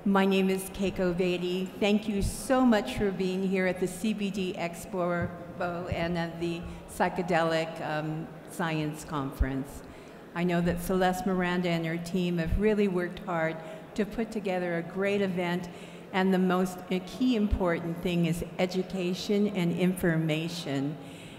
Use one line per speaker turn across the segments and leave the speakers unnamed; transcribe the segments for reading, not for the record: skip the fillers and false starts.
My name is Keiko Vedi. Thank you so much for being here at the CBD Expo and at the Psychedelic Science Conference. I know that Celeste Miranda and her team have really worked hard to put together a great event, and the most key important thing is education and information.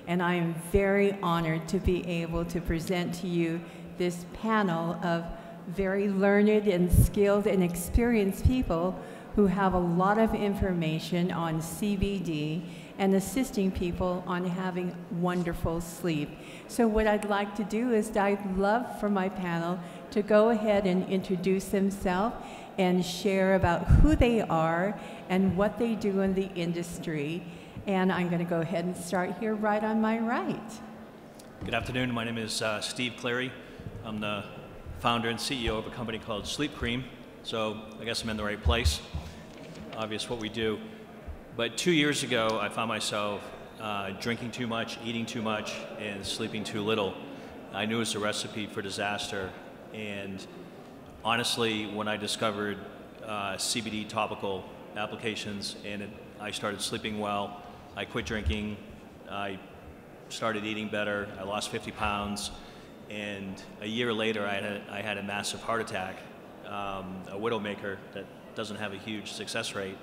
And I am very honored to be able to present to you this panel of very learned and skilled and experienced people who have a lot of information on CBD and assisting people on having wonderful sleep. So what I'd like to do is I'd love for my panel to go ahead and introduce themselves and share about who they are and what they do in the industry. And I'm going to go ahead and start here right on my right.
Good afternoon. My name is Steve Cleary. I'm the founder and CEO of a company called Sleep Cream, so I guess I'm in the right place. Obvious what we do. But 2 years ago, I found myself drinking too much, eating too much, and sleeping too little. I knew it was a recipe for disaster, and honestly, when I discovered CBD topical applications and I started sleeping well, I quit drinking, I started eating better, I lost 50 pounds, and a year later, I had a massive heart attack, a widowmaker that doesn't have a huge success rate.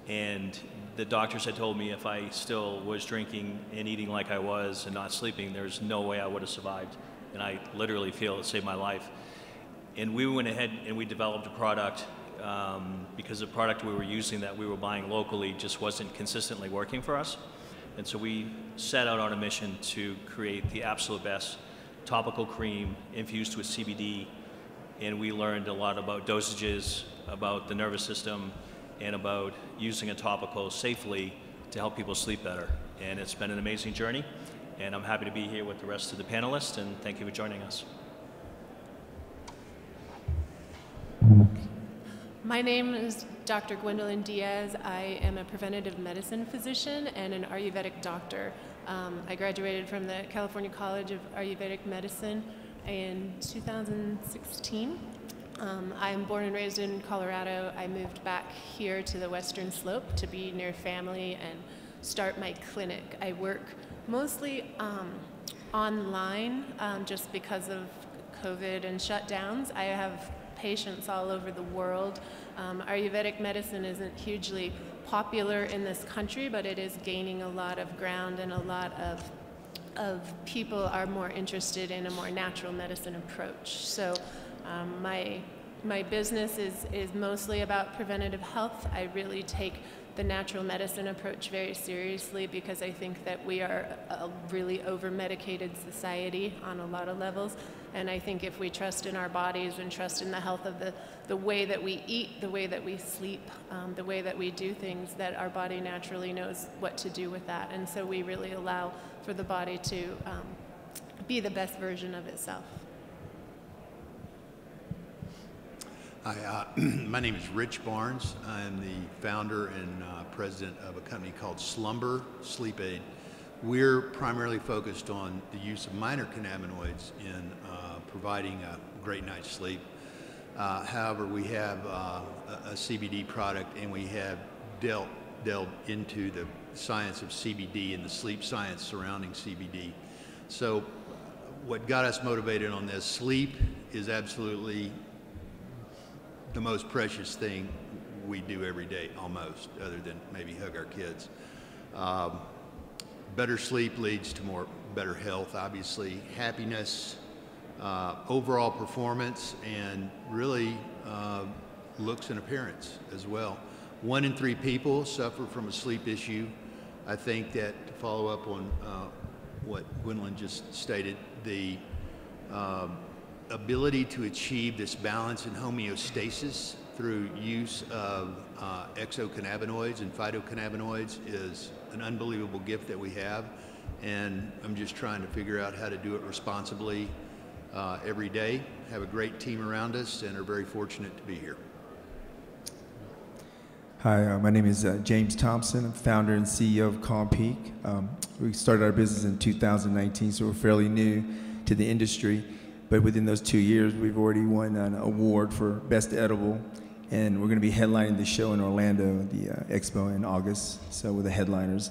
And the doctors had told me if I still was drinking and eating like I was and not sleeping, there's no way I would have survived. And I literally feel it saved my life. And we went ahead and we developed a product because the product we were using that we were buying locally just wasn't consistently working for us. And so we set out on a mission to create the absolute best topical cream infused with CBD, and we learned a lot about dosages, about the nervous system, and about using a topical safely to help people sleep better. And it's been an amazing journey, and I'm happy to be here with the rest of the panelists, and thank you for joining us.
My name is Dr. Gwendolyn Diaz. I am a preventative medicine physician and an Ayurvedic doctor. I graduated from the California College of Ayurvedic Medicine in 2016. I am born and raised in Colorado. I moved back here to the Western Slope to be near family and start my clinic. I work mostly online just because of COVID and shutdowns. I have patients all over the world. Ayurvedic medicine isn't hugely popular in this country, but it is gaining a lot of ground, and a lot of people are more interested in a more natural medicine approach. So my business is mostly about preventative health. I really take the natural medicine approach very seriously because I think that we are a really over-medicated society on a lot of levels. And I think if we trust in our bodies and trust in the health of the way that we eat, the way that we sleep, the way that we do things, that our body naturally knows what to do with that. And so we really allow for the body to be the best version of itself.
Hi, my name is Rich Barnes. I'm the founder and president of a company called Slumber Sleep Aid. We're primarily focused on the use of minor cannabinoids in providing a great night's sleep. However, we have a CBD product, and we have delved into the science of CBD and the sleep science surrounding CBD. So what got us motivated on this, sleep is absolutely the most precious thing we do every day, almost, other than maybe hug our kids. Better sleep leads to better health, obviously, happiness, overall performance, and really looks and appearance as well. 1 in 3 people suffer from a sleep issue. I think that, to follow up on what Gwendolyn just stated, the ability to achieve this balance and homeostasis through use of exocannabinoids and phytocannabinoids is an unbelievable gift that we have, and I'm just trying to figure out how to do it responsibly every day, have a great team around us, and are very fortunate to be here.
Hi, my name is James Thompson. I'm founder and CEO of Calm Peak. We started our business in 2019, so we're fairly new to the industry. But within those 2 years, we've already won an award for Best Edible, and we're going to be headlining the show in Orlando, the expo in August, so we're the headliners.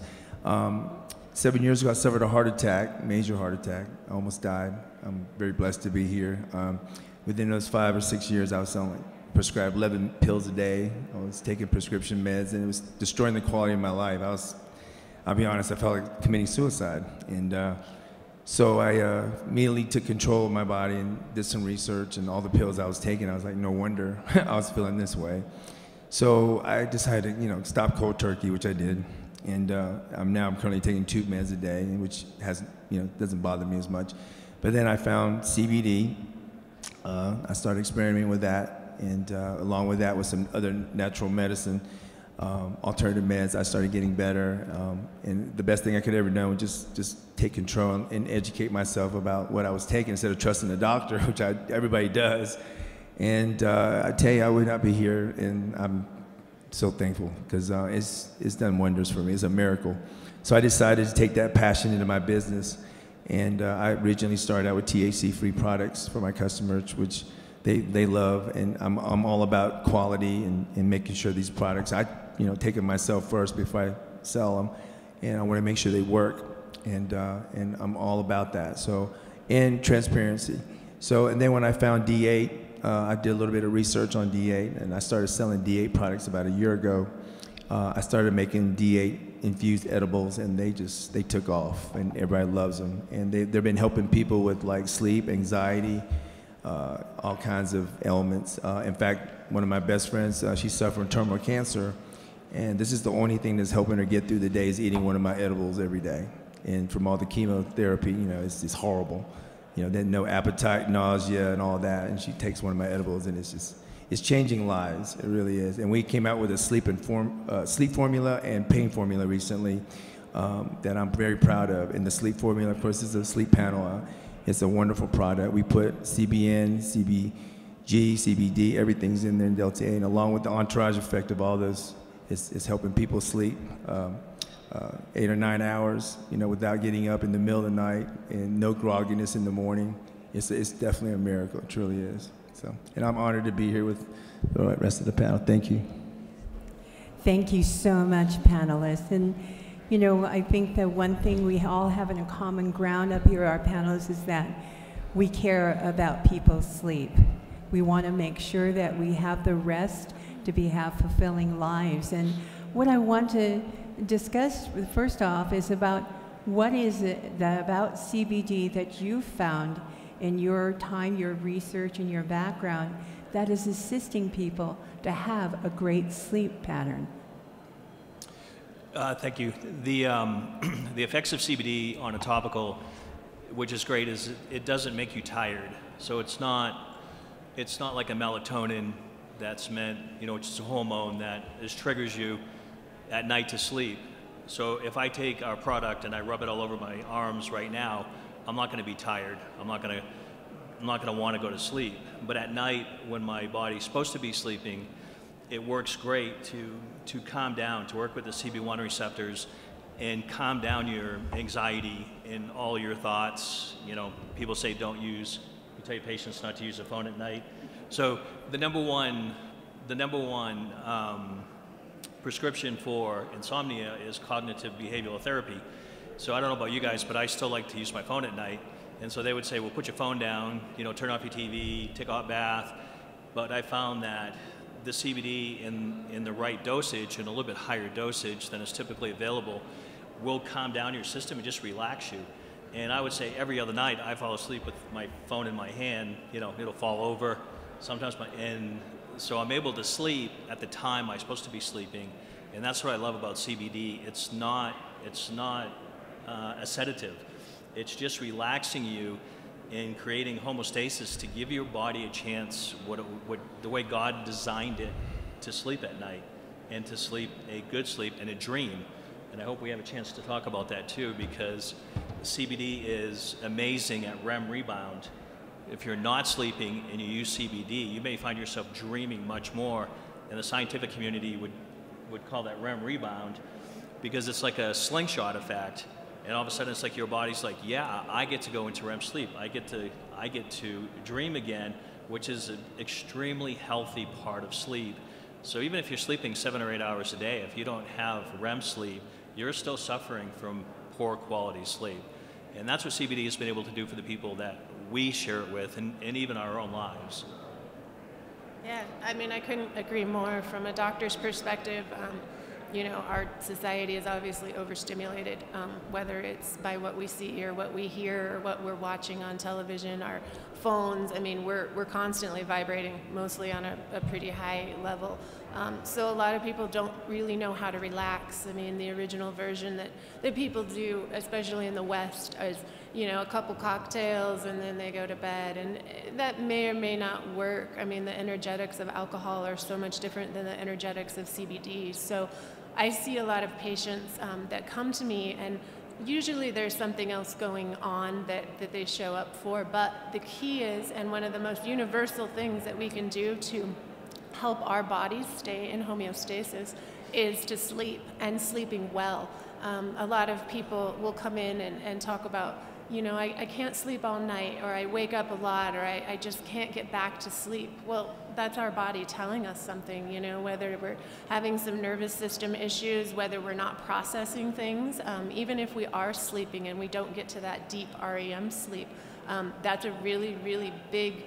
7 years ago, I suffered a heart attack, major heart attack. I almost died. I'm very blessed to be here. Within those 5 or 6 years, I was only prescribed 11 pills a day. I was taking prescription meds, and it was destroying the quality of my life. I'll be honest, I felt like committing suicide. And so I immediately took control of my body and did some research, and all the pills I was taking, I was like, no wonder I was feeling this way. So I decided to, stop cold turkey, which I did. And I'm currently taking 2 meds a day, which doesn't bother me as much. But then I found CBD. I started experimenting with that. And along with that, with some other natural medicine, alternative meds, I started getting better. And the best thing I could ever do was just take control and educate myself about what I was taking instead of trusting the doctor, which everybody does. And I tell you, I would not be here, and I'm so thankful because it's done wonders for me. It's a miracle. So I decided to take that passion into my business. And I originally started out with THC-free products for my customers, which they love, and I'm all about quality and making sure these products, I take them myself first before I sell them, and I want to make sure they work, and I'm all about that. So, and transparency. So, and then when I found D8, I did a little bit of research on D8, and I started selling D8 products about a year ago. I started making D8 infused edibles, and they took off, and everybody loves them, and they've been helping people with like sleep, anxiety, all kinds of ailments. In fact, one of my best friends, she's suffering terminal cancer, and this is the only thing that's helping her get through the day is eating one of my edibles every day. And from all the chemotherapy, it's horrible. Then no appetite, nausea, and all that, and she takes one of my edibles, and it's changing lives. It really is. And we came out with a sleep formula and pain formula recently that I'm very proud of. And the sleep formula, of course, is a sleep panel. It's a wonderful product. We put CBN, CBG, CBD, everything's in there in Delta 8, and along with the entourage effect of all those, it's helping people sleep 8 or 9 hours, without getting up in the middle of the night, and no grogginess in the morning. It's definitely a miracle. It truly is. So, and I'm honored to be here with the rest of the panel. Thank you.
Thank you so much, panelists. And I think that one thing we all have in a common ground up here, our panelists, is that we care about people's sleep. We want to make sure that we have the rest to have fulfilling lives. And what I want to discuss first off is about what is it about CBD that you found in your time, your research, and your background that is assisting people to have a great sleep pattern.
Thank you. The effects of CBD on a topical, which is great, is it doesn't make you tired. So it's not like a melatonin that's meant, which is a hormone that triggers you at night to sleep. So if I take our product and I rub it all over my arms right now, I'm not going to be tired. I'm not going to want to go to sleep. But at night, when my body's supposed to be sleeping, it works great to calm down, to work with the CB1 receptors and calm down your anxiety and all your thoughts. People say you tell your patients not to use the phone at night. So the number one prescription for insomnia is cognitive behavioral therapy. So I don't know about you guys, but I still like to use my phone at night. And so they would say, well, put your phone down, turn off your TV, take a hot bath. But I found that the CBD in the right dosage and a little bit higher dosage than is typically available will calm down your system and just relax you. And I would say every other night I fall asleep with my phone in my hand, it'll fall over. Sometimes and so I'm able to sleep at the time I'm supposed to be sleeping. And that's what I love about CBD. It's not a sedative. It's just relaxing you and creating homeostasis to give your body a chance, the way God designed it, to sleep at night and to sleep a good sleep and a dream. And I hope we have a chance to talk about that too, because CBD is amazing at REM rebound. if you're not sleeping and you use CBD, you may find yourself dreaming much more, and the scientific community would call that REM rebound, because it's like a slingshot effect, and all of a sudden it's like your body's like, yeah, I get to go into REM sleep. I get to dream again, which is an extremely healthy part of sleep. So even if you're sleeping 7 or 8 hours a day, if you don't have REM sleep, you're still suffering from poor quality sleep. And that's what CBD has been able to do for the people that we share it with, and even our own lives.
Yeah, I mean, I couldn't agree more. From a doctor's perspective, you know, our society is obviously overstimulated, whether it's by what we see or what we hear or what we're watching on television, our phones. I mean, we're constantly vibrating, mostly on a pretty high level. So a lot of people don't really know how to relax. I mean, the original version that people do, especially in the West, is, you know, a couple cocktails and then they go to bed, and that may or may not work. I mean, the energetics of alcohol are so much different than the energetics of CBD. So I see a lot of patients that come to me, and usually there's something else going on that they show up for, but the key is, and one of the most universal things that we can do to help our bodies stay in homeostasis is to sleep, and sleeping well. A lot of people will come in and talk about, you know, I can't sleep all night, or I wake up a lot, or I just can't get back to sleep. Well, that's our body telling us something, you know, whether we're having some nervous system issues, whether we're not processing things. Even if we are sleeping and we don't get to that deep REM sleep, that's a really, really big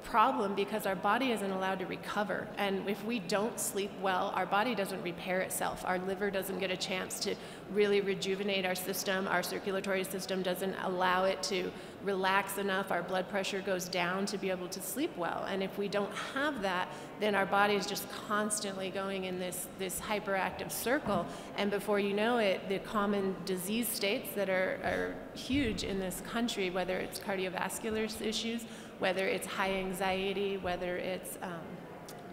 problem, because our body isn't allowed to recover. And if we don't sleep well, our body doesn't repair itself. Our liver doesn't get a chance to really rejuvenate our system. Our circulatory system doesn't allow it to relax enough. Our blood pressure goes down to be able to sleep well. And if we don't have that, then our body is just constantly going in this hyperactive circle. And before you know it, the common disease states that are huge in this country, whether it's cardiovascular issues, whether it's high anxiety, whether it's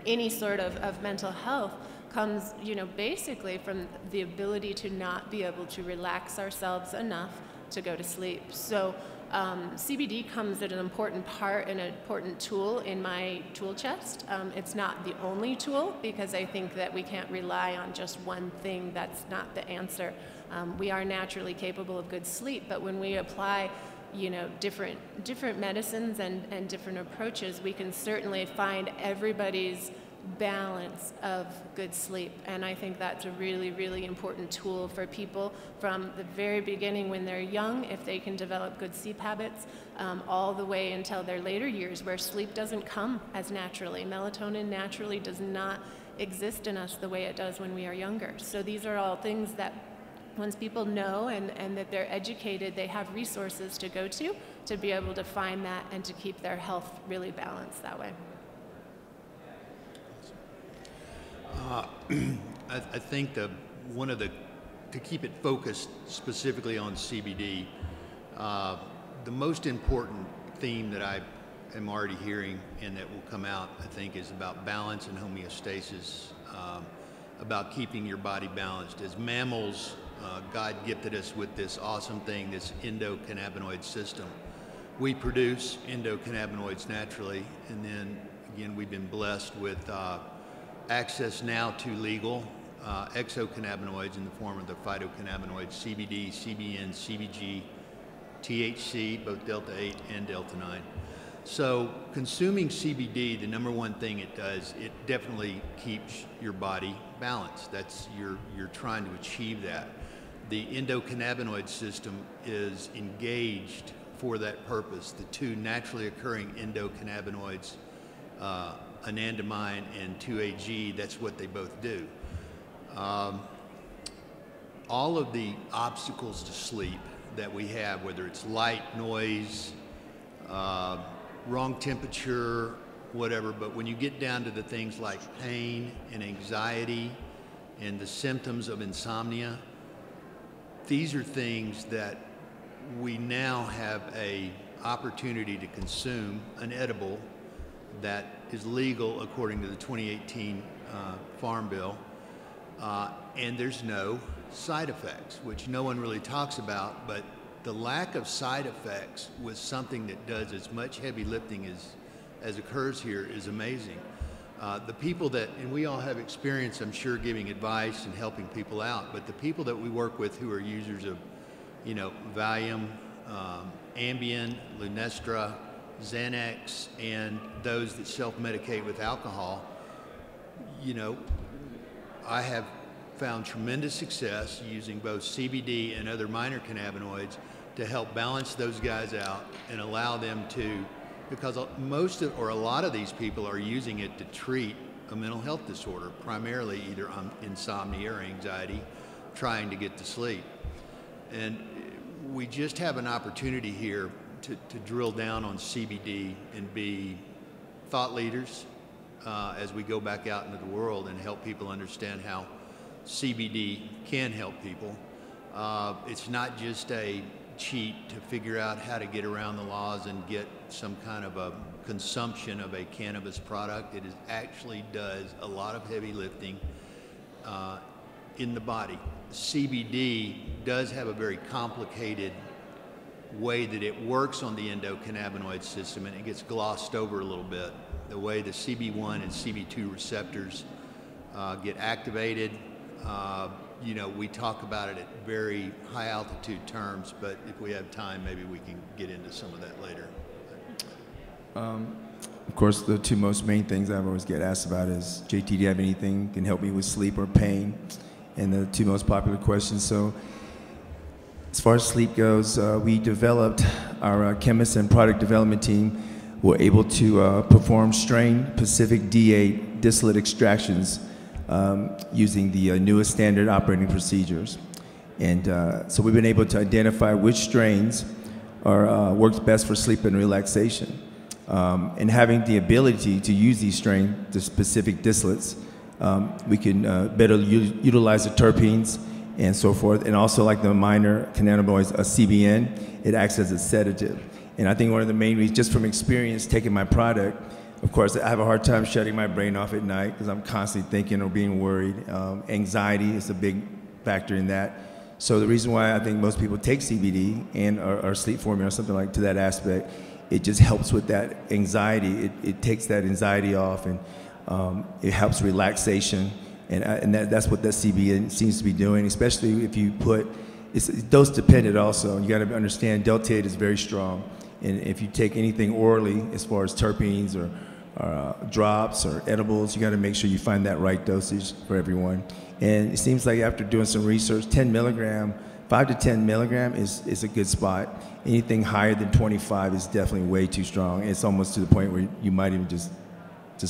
any sort of mental health, comes, you know, basically from the ability to not be able to relax ourselves enough to go to sleep. So CBD comes at an important part, an important tool in my tool chest. It's not the only tool, because I think that we can't rely on just one thing. That's not the answer. We are naturally capable of good sleep, but when we apply, you know, different medicines and different approaches, we can certainly find everybody's balance of good sleep. And I think that's a really, really important tool for people from the very beginning when they're young, if they can develop good sleep habits, all the way until their later years, where sleep doesn't come as naturally. Melatonin naturally does not exist in us the way it does when we are younger. So these are all things that once people know and that they're educated, they have resources to go to be able to find that and to keep their health really balanced that way.
I think to keep it focused specifically on CBD, the most important theme that I am already hearing and that will come out, I think, is about balance and homeostasis, about keeping your body balanced. As mammals, God gifted us with this awesome thing, this endocannabinoid system. We produce endocannabinoids naturally, and then again, we've been blessed with access now to legal exocannabinoids in the form of the phytocannabinoids CBD, CBN, CBG, THC, both delta 8 and delta 9. So consuming CBD, the number one thing it does, it definitely keeps your body balanced. That's you're trying to achieve that. The endocannabinoid system is engaged for that purpose. The two naturally occurring endocannabinoids, anandamide and 2-AG, that's what they both do. All of the obstacles to sleep that we have, whether it's light, noise, wrong temperature, whatever, but when you get down to the things like pain and anxiety and the symptoms of insomnia, these are things that we now have a opportunity to consume an edible that is legal according to the 2018 Farm Bill, and there's no side effects, which no one really talks about, but the lack of side effects with something that does as much heavy lifting as occurs here is amazing. The people that, and we all have experience, I'm sure, giving advice and helping people out, but the people that we work with who are users of, you know, Valium, Ambien, Lunesta, Xanax, and those that self-medicate with alcohol, you know, I have found tremendous success using both CBD and other minor cannabinoids to help balance those guys out and allow them to, because most of, or a lot of these people are using it to treat a mental health disorder, primarily either insomnia or anxiety, trying to get to sleep. And we just have an opportunity here to drill down on CBD and be thought leaders as we go back out into the world and help people understand how CBD can help people. It's not just a cheat to figure out how to get around the laws and get some kind of a consumption of a cannabis product. It actually does a lot of heavy lifting in the body. CBD does have a very complicated way that it works on the endocannabinoid system, and it gets glossed over a little bit. The way the CB1 and CB2 receptors get activated. You know, we talk about it at very high altitude terms, but if we have time, maybe we can get into some of that later.
Of course, the two most main things I always get asked about is, JT, do you have anything that can help me with sleep or pain? And the two most popular questions. So as far as sleep goes, we developed, our chemist and product development team were able to perform strain-specific D8 distillate extractions using the newest standard operating procedures. And so we've been able to identify which strains are works best for sleep and relaxation. And having the ability to use these strains, the specific distillates, we can better utilize the terpenes and so forth. And also, like the minor cannabinoids, CBN, it acts as a sedative. And I think one of the main reasons, just from experience taking my product, of course, I have a hard time shutting my brain off at night because I'm constantly thinking or being worried. Anxiety is a big factor in that. So the reason why I think most people take CBD and or sleep formula or something like to that aspect, it just helps with that anxiety. It takes that anxiety off, and it helps relaxation. And that's what that CBN seems to be doing, especially if you put, it's dose dependent also. You got to understand Delta-8 is very strong. And if you take anything orally, as far as terpenes or drops or edibles, you got to make sure you find that right dosage for everyone. And it seems like after doing some research, 10 milligram, 5 to 10 milligram is a good spot. Anything higher than 25 is definitely way too strong. It's almost to the point where you might even just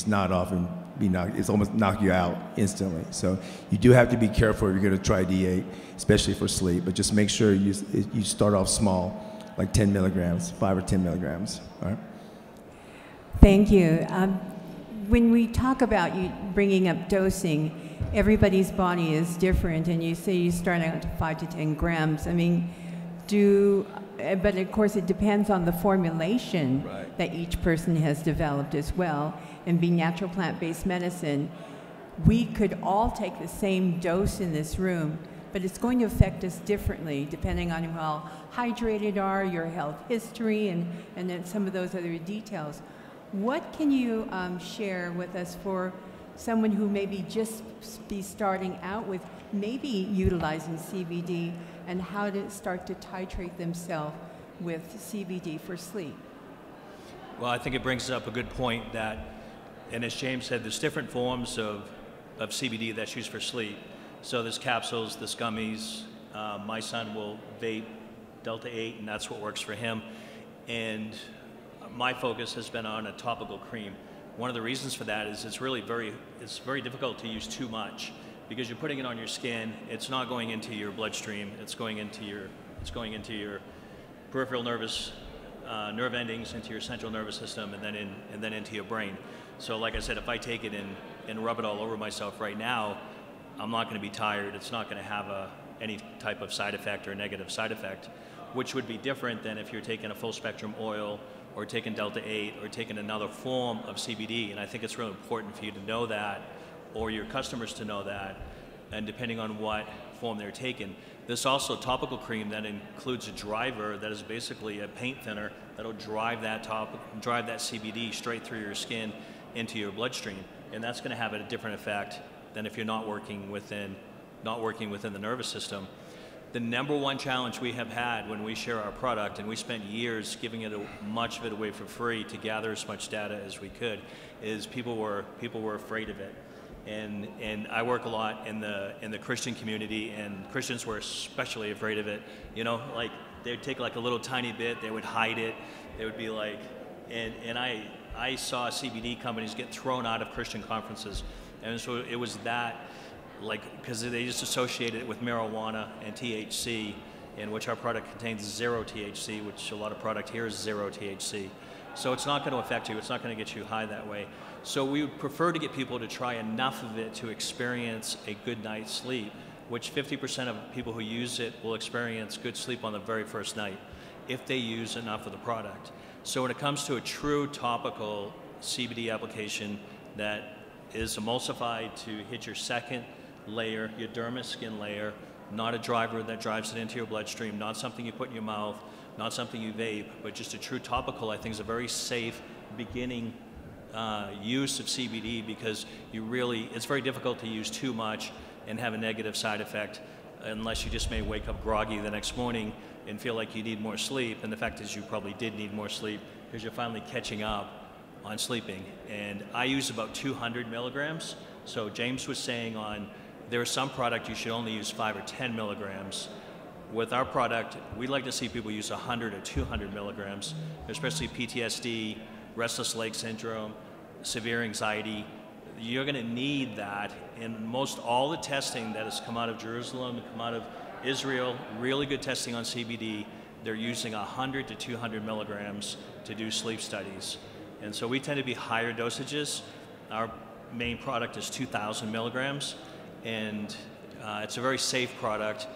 nod off and be knocked. It's almost knock you out instantly. So you do have to be careful if you're going to try D8, especially for sleep. But just make sure you start off small, like 10 milligrams, 5 or 10 milligrams. All right.
Thank you. When we talk about you bringing up dosing, everybody's body is different, and you say you start out at 5 to 10 grams. I mean, but of course it depends on the formulation that each person has developed as well. And being natural plant-based medicine, we could all take the same dose in this room, but it's going to affect us differently depending on how hydrated are, your health history, and then some of those other details. What can you share with us for someone who maybe just be starting out with maybe utilizing CBD, and how to start to titrate themselves with CBD for sleep?
Well, I think it brings up a good point that, and as James said, there's different forms of CBD that's used for sleep. So there's capsules, there's gummies. My son will vape Delta-8, and that's what works for him. And my focus has been on a topical cream. One of the reasons for that is it's very difficult to use too much, because you're putting it on your skin. It's not going into your bloodstream. It's going into your peripheral nerve endings, into your central nervous system, and then into your brain. So like I said, if I take it and rub it all over myself right now, I'm not going to be tired. It's not going to have any type of side effect or negative side effect, which would be different than if you're taking a full spectrum oil or taking Delta-8 or taking another form of CBD. And I think it's really important for you to know that, or your customers to know that, and depending on what form they're taking. There's also topical cream that includes a driver that is basically a paint thinner that'll drive that CBD straight through your skin into your bloodstream, and that's going to have a different effect than if you're not working within the nervous system. The number one challenge we have had when we share our product, and we spent years giving much of it away for free to gather as much data as we could, is people were afraid of it. And I work a lot in the Christian community, and Christians were especially afraid of it. You know, like they would take like a little tiny bit, they would hide it, they would be like, and I saw CBD companies get thrown out of Christian conferences, and so it was that, like, because they just associated it with marijuana and THC, in which our product contains 0 THC, which a lot of product here is 0 THC. So it's not going to affect you, it's not going to get you high that way. So we would prefer to get people to try enough of it to experience a good night's sleep, which 50% of people who use it will experience good sleep on the very first night if they use enough of the product. So when it comes to a true topical CBD application that is emulsified to hit your second layer, your dermis skin layer, not a driver that drives it into your bloodstream, not something you put in your mouth, not something you vape, but just a true topical, I think is a very safe beginning use of CBD, because it's very difficult to use too much and have a negative side effect, unless you just may wake up groggy the next morning and feel like you need more sleep. And the fact is you probably did need more sleep because you're finally catching up on sleeping. And I use about 200 milligrams. So James was saying there's some product you should only use 5 or 10 milligrams. With our product, we like to see people use 100 or 200 milligrams, especially PTSD, restless leg syndrome, severe anxiety. You're going to need that. And most all the testing that has come out of Jerusalem, come out of Israel, really good testing on CBD, they're using 100 to 200 milligrams to do sleep studies. And so we tend to be higher dosages. Our main product is 2,000 milligrams, and it's a very safe product.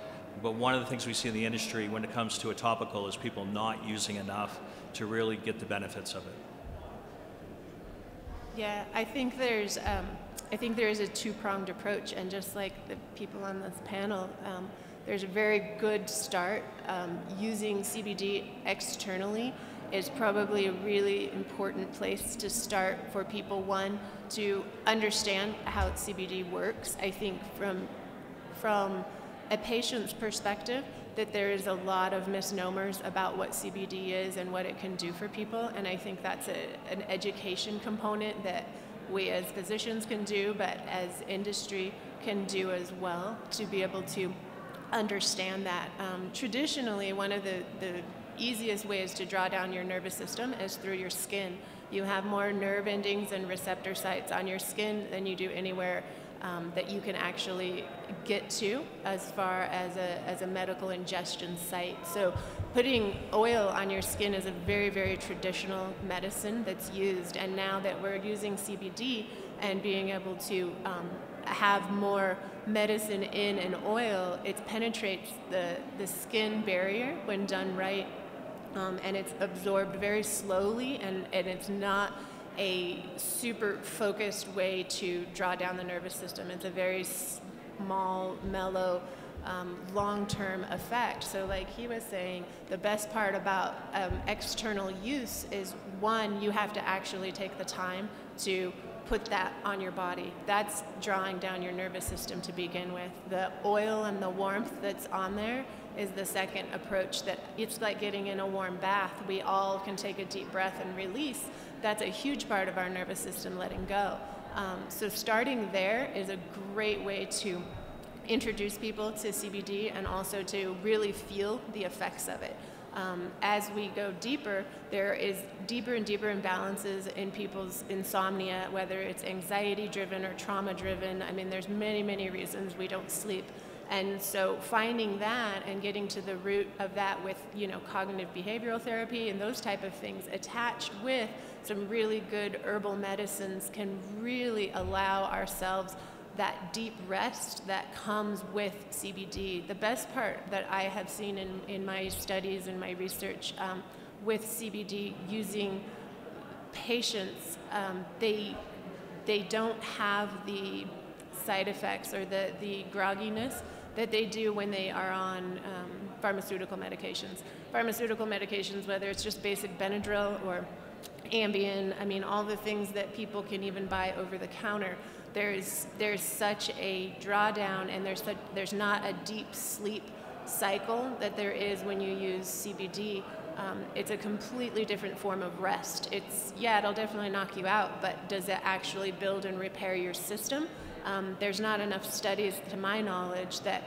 But one of the things we see in the industry when it comes to a topical is people not using enough to really get the benefits of it.
Yeah, I think there is a two-pronged approach, and just like the people on this panel, there's a very good start. Using CBD externally is probably a really important place to start for people, one, to understand how CBD works. I think from a patient's perspective, that there is a lot of misnomers about what CBD is and what it can do for people, and I think that's an education component that we as physicians can do, but as industry can do as well, to be able to understand that. Traditionally, one of the easiest ways to draw down your nervous system is through your skin. You have more nerve endings and receptor sites on your skin than you do anywhere that you can actually get to as far as a medical ingestion site. So putting oil on your skin is a very, very traditional medicine that's used, and now that we're using CBD and being able to have more medicine in an oil, it penetrates the skin barrier when done right, and it's absorbed very slowly, and it's not a super focused way to draw down the nervous system. It's a very small, mellow, long-term effect. So like he was saying, the best part about external use is, one, you have to actually take the time to put that on your body. That's drawing down your nervous system to begin with. The oil and the warmth that's on there is the second approach. That it's like getting in a warm bath. We all can take a deep breath and release. That's a huge part of our nervous system letting go. So starting there is a great way to introduce people to CBD and also to really feel the effects of it. As we go deeper, there is deeper and deeper imbalances in people's insomnia, whether it's anxiety-driven or trauma-driven. I mean, there's many, many reasons we don't sleep. And so finding that and getting to the root of that with, cognitive behavioral therapy and those type of things attached with some really good herbal medicines can really allow ourselves that deep rest that comes with CBD. The best part that I have seen in my studies and my research with CBD using patients, they don't have the side effects or the grogginess that they do when they are on pharmaceutical medications. Pharmaceutical medications, whether it's just basic Benadryl or Ambien, I mean, all the things that people can even buy over the counter, there's such a drawdown, and there's not a deep sleep cycle that there is when you use CBD. It's a completely different form of rest. It'll definitely knock you out, but does it actually build and repair your system? There's not enough studies, to my knowledge, that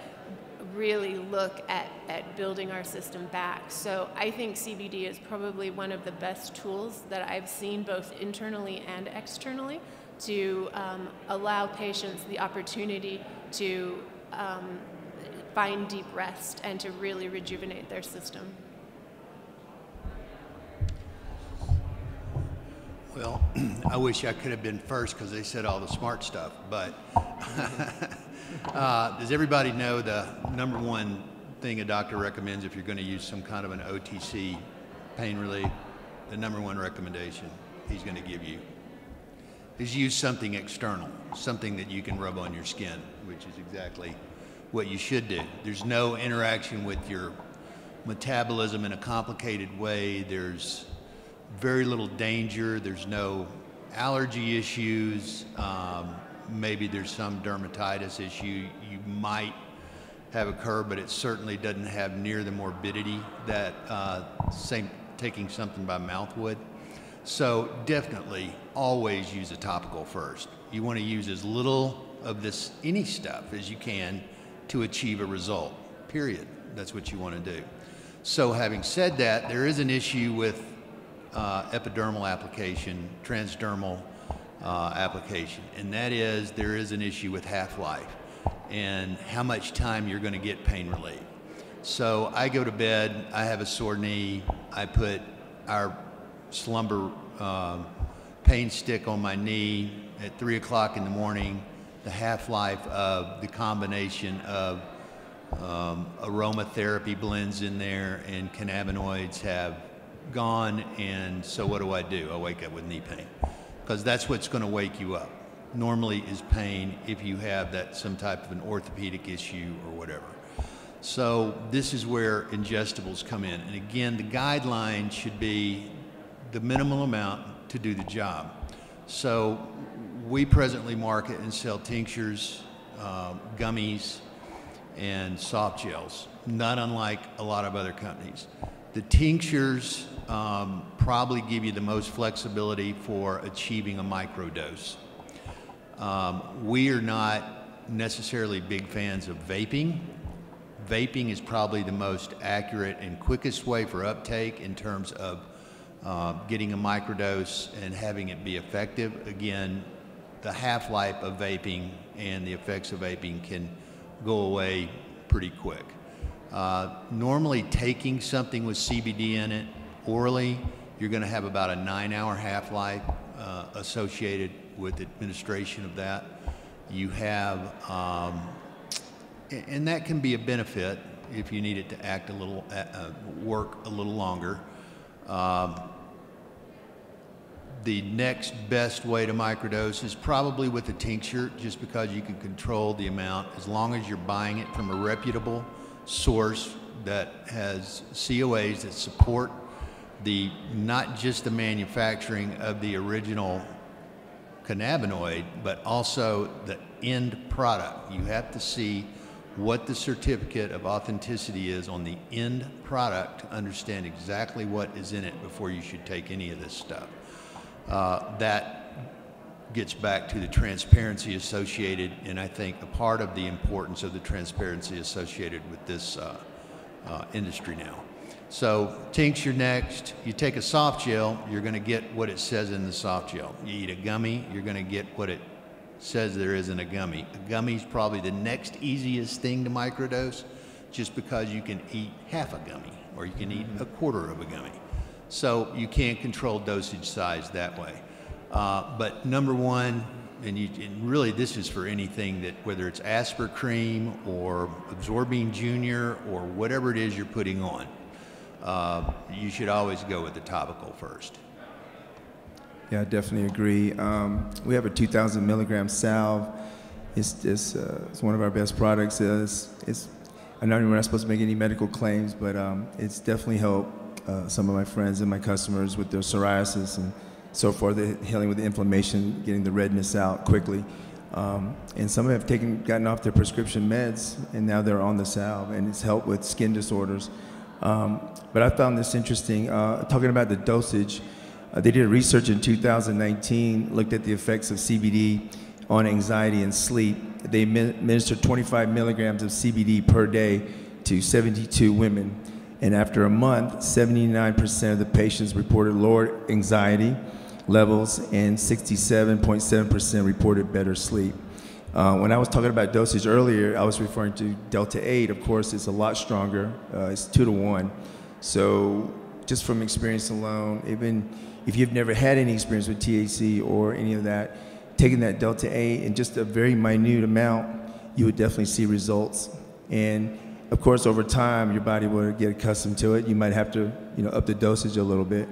really look at building our system back. So I think CBD is probably one of the best tools that I've seen, both internally and externally, to allow patients the opportunity to find deep rest and to really rejuvenate their system.
Well, I wish I could have been first because they said all the smart stuff, but does everybody know the number one thing a doctor recommends if you're going to use some kind of an OTC pain relief? The number one recommendation he's going to give you is use something external, something that you can rub on your skin, which is exactly what you should do. There's no interaction with your metabolism in a complicated way. There's very little danger. There's no allergy issues. Maybe there's some dermatitis issue you might have occurred, but it certainly doesn't have near the morbidity that taking something by mouth would. So definitely always use a topical first. You want to use as little of this, any stuff, as you can to achieve a result, period. That's what you want to do. So having said that, there is an issue with epidermal application, transdermal application, and that is there is an issue with half-life and how much time you're going to get pain relief. So I go to bed, I have a sore knee, I put our slumber pain stick on my knee at 3 o'clock in the morning. The half-life of the combination of aromatherapy blends in there and cannabinoids have gone, and so what do? I wake up with knee pain, because that's what's going to wake you up. Normally is pain if you have some type of an orthopedic issue or whatever. So this is where ingestibles come in, and again, the guideline should be the minimal amount to do the job. So we presently market and sell tinctures, gummies, and soft gels, not unlike a lot of other companies. The tinctures probably give you the most flexibility for achieving a microdose. We are not necessarily big fans of vaping. Vaping is probably the most accurate and quickest way for uptake in terms of getting a microdose and having it be effective. Again, the half-life of vaping and the effects of vaping can go away pretty quick. Normally taking something with CBD in it orally, you're going to have about a 9-hour half-life associated with administration of that. You have, and that can be a benefit if you need it to act a little, work a little longer. The next best way to microdose is probably with a tincture, just because you can control the amount as long as you're buying it from a reputable source that has COAs that support not just the manufacturing of the original cannabinoid, but also the end product. You have to see what the certificate of authenticity is on the end product to understand exactly what is in it before you should take any of this stuff. That gets back to the transparency associated, and I think a part of the importance of the transparency associated with this industry now. So tincture next. You take a soft gel, you're going to get what it says in the soft gel. You eat a gummy, you're going to get what it says there is in a gummy. A gummy is probably the next easiest thing to microdose, just because you can eat half a gummy or you can eat a quarter of a gummy. So you can't control dosage size that way. But number one, and really this is for anything that, whether it's Asper cream or Absorbine Junior or whatever it is you're putting on, you should always go with the topical first.
Yeah, I definitely agree. We have a 2,000 milligram salve. it's one of our best products. I know we're not supposed to make any medical claims, but it's definitely helped some of my friends and my customers with their psoriasis and so forth, the healing with the inflammation, getting the redness out quickly. And some have gotten off their prescription meds, and now they're on the salve, and it's helped with skin disorders. But I found this interesting, talking about the dosage. They did research in 2019, looked at the effects of CBD on anxiety and sleep. They administered 25 milligrams of CBD per day to 72 women. And after a month, 79% of the patients reported lower anxiety levels, and 67.7% reported better sleep. When I was talking about dosage earlier, I was referring to Delta 8. Of course, it's a lot stronger. It's 2 to 1. So just from experience alone, even if you've never had any experience with THC or any of that, taking that Delta 8 in just a very minute amount, you would definitely see results. And of course, over time, your body will get accustomed to it. You might have to, up the dosage a little bit.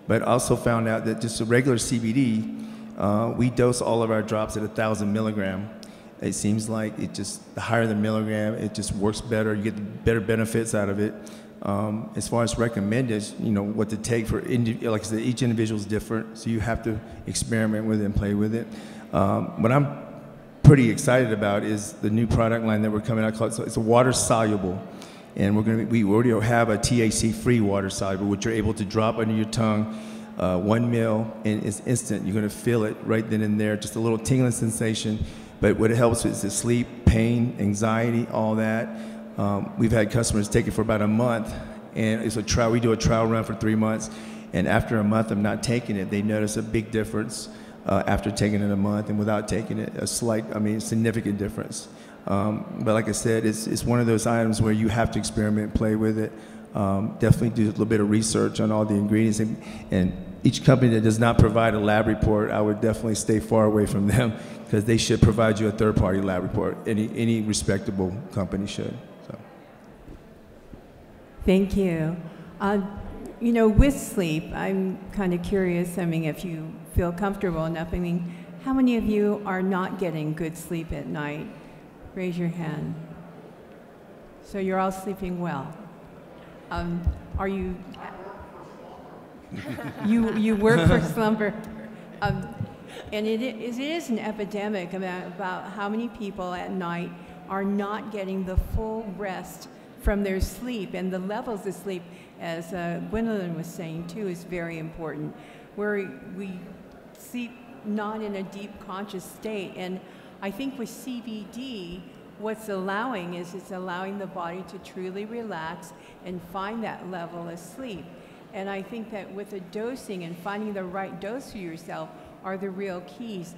But also found out that just a regular CBD, we dose all of our drops at 1,000 milligram. It seems like the higher the milligram, it just works better. You get better benefits out of it. As far as recommended, what to take for, like I said, each individual is different, so you have to experiment with it and play with it. What I'm pretty excited about is the new product line that we're coming out called, it's a water soluble. And we already have a THC-free water soluble, which you're able to drop under your tongue, 1 ml, and it's instant. You're going to feel it right then and there, just a little tingling sensation. But what it helps with is the sleep, pain, anxiety, all that. We've had customers take it for about a month, and it's a trial. We do a trial run for 3 months, and after a month of not taking it, they notice a big difference after taking it a month, and without taking it, significant difference. But like I said, it's one of those items where you have to experiment, play with it. Definitely do a little bit of research on all the ingredients. And each company that does not provide a lab report, I would definitely stay far away from them, because they should provide you a third-party lab report. Any respectable company should. So.
Thank you. With sleep, I'm kind of curious, if you feel comfortable enough, how many of you are not getting good sleep at night? Raise your hand. So you're all sleeping well. Are you? You work for slumber, and it is an epidemic about how many people at night are not getting the full rest from their sleep, and the levels of sleep, as Gwendolyn was saying too, is very important. Where we sleep not in a deep conscious state, and I think with CBD, what's it's allowing the body to truly relax and find that level of sleep. And I think that with the dosing and finding the right dose for yourself are the real keys.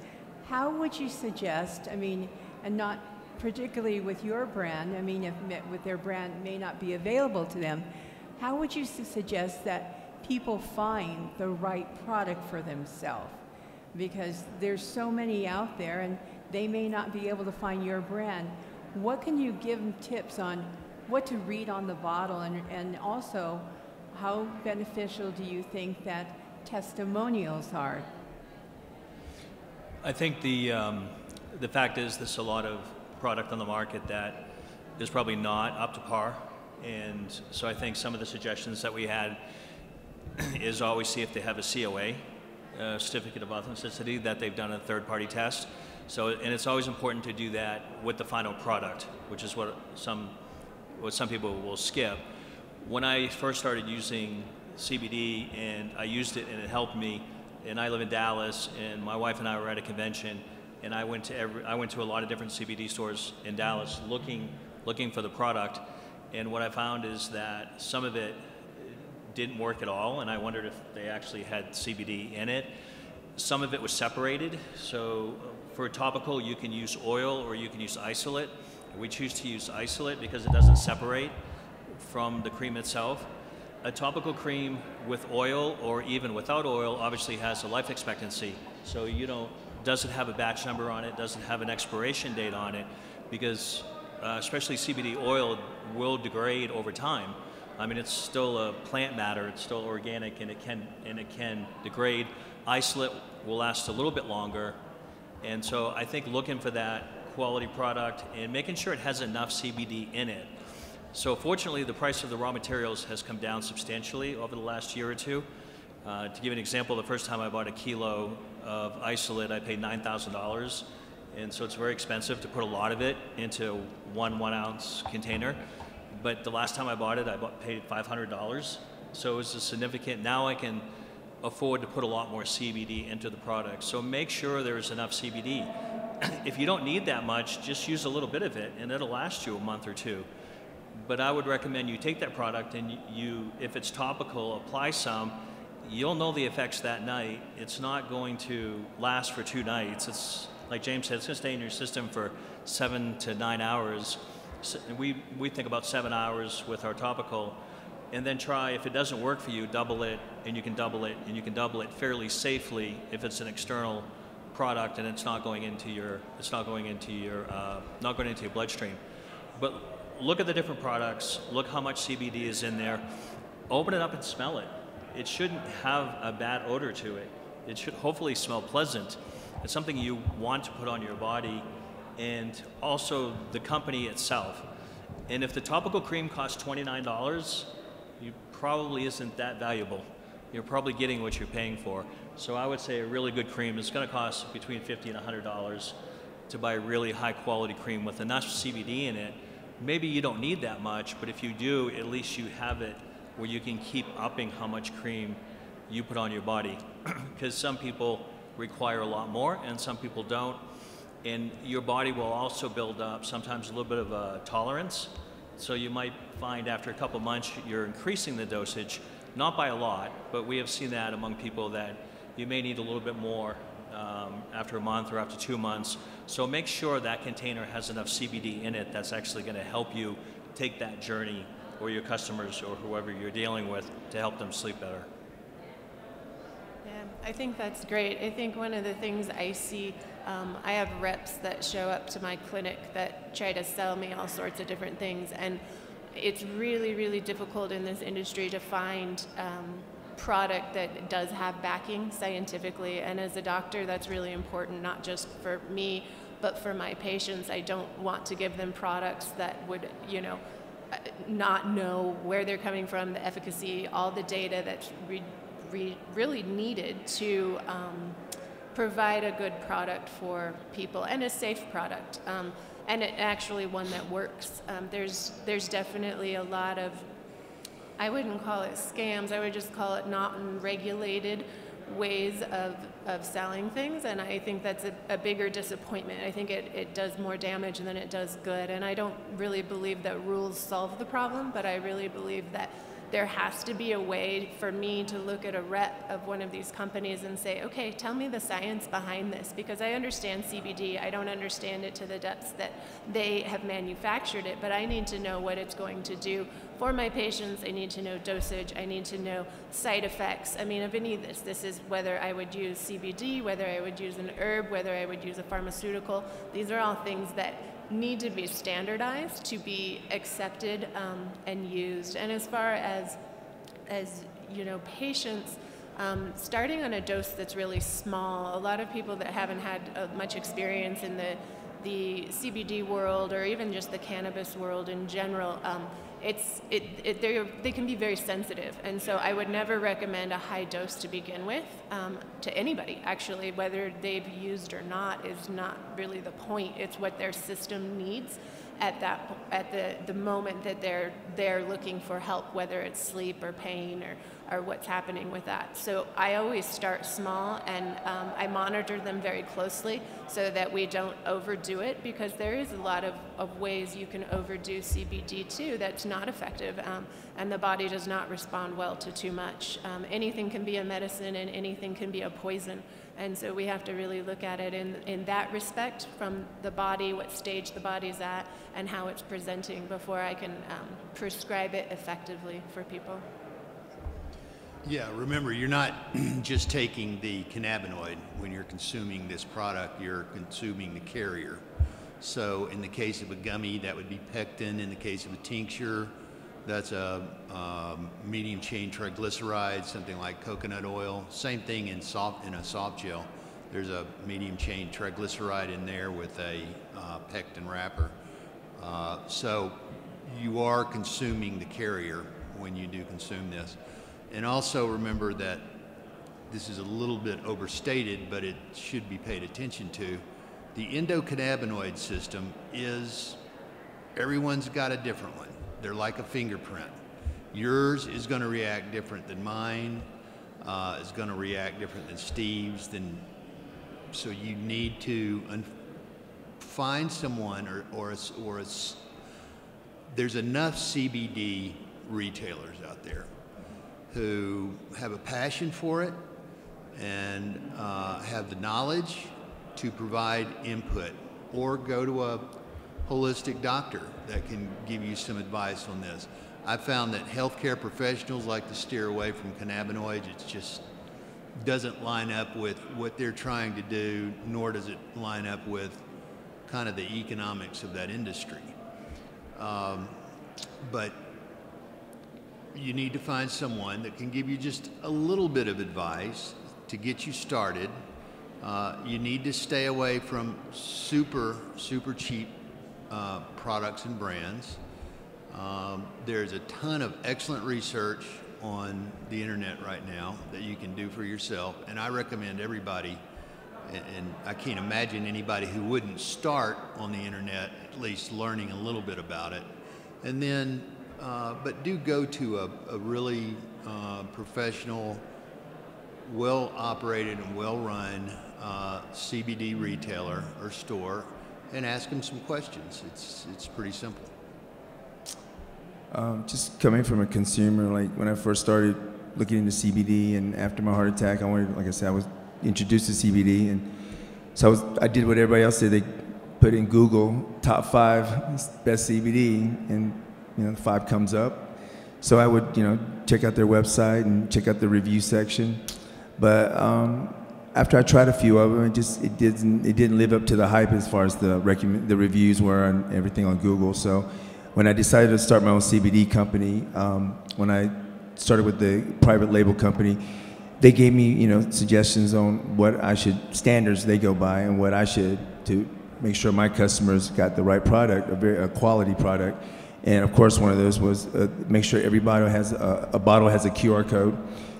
How would you suggest, and not particularly with your brand, if with their brand may not be available to them, how would you suggest that people find the right product for themselves? Because there's so many out there, and they may not be able to find your brand. What can you give them tips on what to read on the bottle, and also how beneficial do you think that testimonials are?
I think the fact is there's a lot of product on the market that is probably not up to par, and so I think some of the suggestions that we had is always see if they have a COA, certificate of authenticity, that they've done a third-party test. So, and it's always important to do that with the final product, which is what some people will skip. When I first started using CBD, and I used it and it helped me, and I live in Dallas, and my wife and I were at a convention, and I went to a lot of different CBD stores in Dallas looking for the product, and what I found is that some of it didn't work at all, and I wondered if they actually had CBD in it. Some of it was separated, so for a topical you can use oil or you can use isolate. We choose to use isolate because it doesn't separate from the cream itself. A topical cream with oil or even without oil obviously has a life expectancy, so doesn't have a batch number on it, doesn't have an expiration date on it, because especially CBD oil will degrade over time. It's still a plant matter, it's still organic, and it can degrade. Isolate will last a little bit longer, and so I think looking for that quality product and making sure it has enough CBD in it. So fortunately, the price of the raw materials has come down substantially over the last year or two. To give you an example, the first time I bought a kilo of isolate, I paid $9,000. And so it's very expensive to put a lot of it into one 1 ounce container. But the last time I bought it, paid $500. So it was a significant, now I can afford to put a lot more CBD into the product. So make sure there's enough CBD. If you don't need that much, just use a little bit of it and it'll last you a month or two. But I would recommend you take that product and if it's topical, apply some. You'll know the effects that night. It's not going to last for 2 nights. It's, like James said, it's gonna stay in your system for 7 to 9 hours. So we think about 7 hours with our topical, and then try, if it doesn't work for you, double it, and you can double it, and you can double it fairly safely if it's an external product and it's not going into your bloodstream. But look at the different products, look how much CBD is in there, open it up and smell it. It shouldn't have a bad odor to it. It should hopefully smell pleasant. It's something you want to put on your body, and also the company itself. And if the topical cream costs $29, it probably isn't that valuable. You're probably getting what you're paying for. So I would say a really good cream is going to cost between $50 and $100 to buy a really high quality cream with enough CBD in it. Maybe you don't need that much, but if you do, at least you have it where you can keep upping how much cream you put on your body. Because some people require a lot more and some people don't. And your body will also build up sometimes a little bit of a tolerance. So you might find after a couple months you're increasing the dosage, not by a lot, but we have seen that among people that you may need a little bit more after a month or after 2 months. So make sure that container has enough CBD in it that's actually going to help you take that journey, or your customers or whoever you're dealing with, to help them sleep better.
Yeah, I think that's great. I think one of the things I see, I have reps that show up to my clinic that try to sell me all sorts of different things, and it's really, really difficult in this industry to find product that does have backing scientifically. And as a doctor, that's really important, not just for me, but for my patients. I don't want to give them products that would, not know where they're coming from, the efficacy, all the data that's really needed to provide a good product for people, and a safe product, and actually one that works. There's definitely a lot of, I wouldn't call it scams, I would just call it not regulated ways of selling things, and I think that's a bigger disappointment. I think it does more damage than it does good, and I don't really believe that rules solve the problem, but I really believe that there has to be a way for me to look at a rep of one of these companies and say, okay, tell me the science behind this, because I understand CBD, I don't understand it to the depths that they have manufactured it, but I need to know what it's going to do for my patients. I need to know dosage, I need to know side effects. I mean, of any of this is whether I would use CBD, whether I would use an herb, whether I would use a pharmaceutical. These are all things that need to be standardized to be accepted and used. And as far as patients, starting on a dose that's really small, a lot of people that haven't had much experience in the CBD world, or even just the cannabis world in general, they can be very sensitive, and so I would never recommend a high dose to begin with to anybody. Actually, whether they've used or not is not really the point. It's what their system needs at the moment that they're looking for help, whether it's sleep or pain or what's happening with that. So I always start small, and I monitor them very closely so that we don't overdo it, because there is a lot of ways you can overdo CBD too that's not effective, and the body does not respond well to too much. Anything can be a medicine and anything can be a poison. And so we have to really look at it in that respect, from the body, what stage the body's at, and how it's presenting before I can prescribe it effectively for people.
Yeah, remember, you're not just taking the cannabinoid. When you're consuming this product, you're consuming the carrier. So in the case of a gummy, that would be pectin. In the case of a tincture, that's a medium chain triglyceride, something like coconut oil. Same thing in a soft gel. There's a medium chain triglyceride in there with a pectin wrapper. So you are consuming the carrier when you do consume this. And also remember that this is a little bit overstated, but it should be paid attention to. The endocannabinoid system everyone's got a different one. They're like a fingerprint. Yours is going to react different than mine, is going to react different than Steve's. So you need to find someone there's enough CBD retailers out there who have a passion for it and have the knowledge to provide input, or go to a holistic doctor that can give you some advice on this. I found that healthcare professionals like to steer away from cannabinoids. It just doesn't line up with what they're trying to do, nor does it line up with kind of the economics of that industry. But you need to find someone that can give you just a little bit of advice to get you started. You need to stay away from super cheap products and brands. There's a ton of excellent research on the internet right now that you can do for yourself, and I recommend everybody, and I can't imagine anybody who wouldn't start on the internet at least learning a little bit about it. And then, but do go to a really professional, well-operated and well-run CBD retailer or store and ask them some questions. It's pretty simple.
Just coming from a consumer, like when I first started looking into CBD, and after my heart attack, like I said, I was introduced to CBD, and so I did what everybody else did. They put in Google top 5 best CBD, and the 5 comes up. So I would check out their website and check out the review section, but after I tried a few of them, it didn't live up to the hype as far as the reviews were and everything on Google. So when I decided to start my own CBD company, when I started with the private label company, they gave me suggestions on what standards they go by, and what I should to make sure my customers got the right product, a quality product. And of course, one of those was make sure every bottle has a QR code.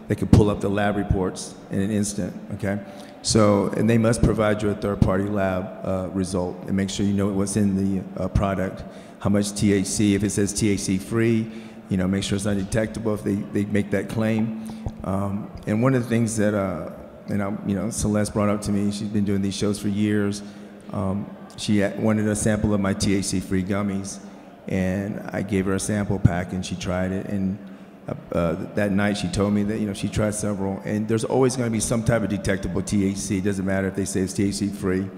They could pull up the lab reports in an instant, okay? So, and they must provide you a third-party lab result, and make sure you know what's in the product, how much THC, if it says THC-free, make sure it's undetectable if they make that claim. And one of the things that, Celeste brought up to me, she's been doing these shows for years. She wanted a sample of my THC-free gummies, and I gave her a sample pack, and she tried it, and that night she told me that she tried several, and there's always going to be some type of detectable THC. It doesn't matter if they say it's THC free,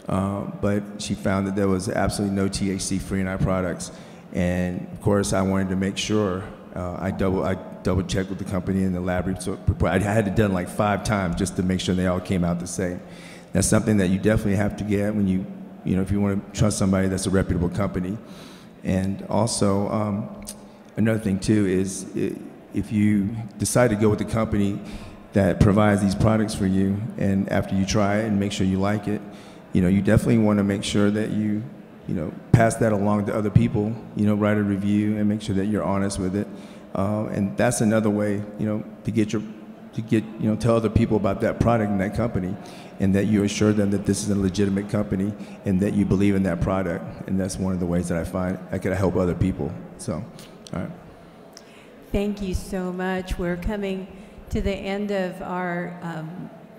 but she found that there was absolutely no THC free in our products. And of course, I wanted to make sure I double checked with the company and the lab report. I had it done like 5 times just to make sure they all came out the same. That's something that you definitely have to get when if you want to trust somebody that's a reputable company. And also, another thing too is if you decide to go with a company that provides these products for you, and after you try it and make sure you like it, you definitely want to make sure that you pass that along to other people, write a review and make sure that you're honest with it. And that's another way, to tell other people about that product and that company, and that you assure them that this is a legitimate company and that you believe in that product. And that's one of the ways that I find I could help other people. So, all right.
Thank you so much. We're coming to the end of our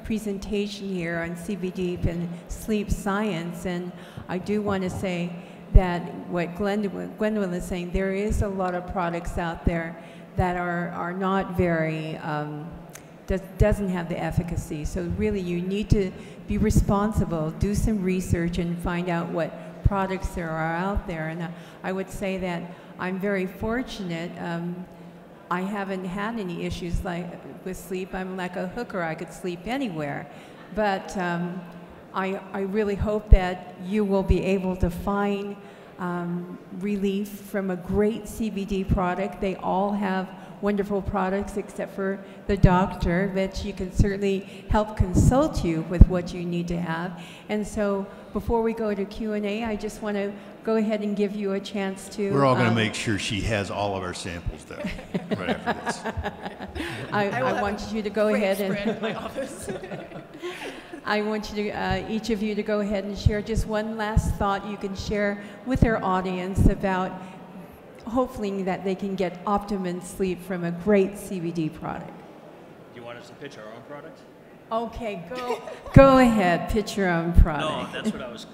presentation here on CBD and Sleep Science, and I do want to say that what Gwendolyn is saying, there is a lot of products out there that are not very, doesn't have the efficacy. So really you need to be responsible, do some research and find out what products there are out there. And I would say that I'm very fortunate. I haven't had any issues with sleep. I'm like a hooker. I could sleep anywhere. But I really hope that you will be able to find relief from a great CBD product. They all have wonderful products except for the doctor, but she can certainly help consult you with what you need to have. And so before we go to Q&A, I just want to go ahead and give you a chance to...
We're all going to make sure she has all of our samples, though, right after this.
I want you to go ahead and...
in my office.
I want you to, each of you to go ahead and share just one last thought you can share with our audience about hopefully that they can get optimum sleep from a great CBD product.
Do you want us to pitch our own product?
Okay, go ahead, pitch your own product.
No, that's what I was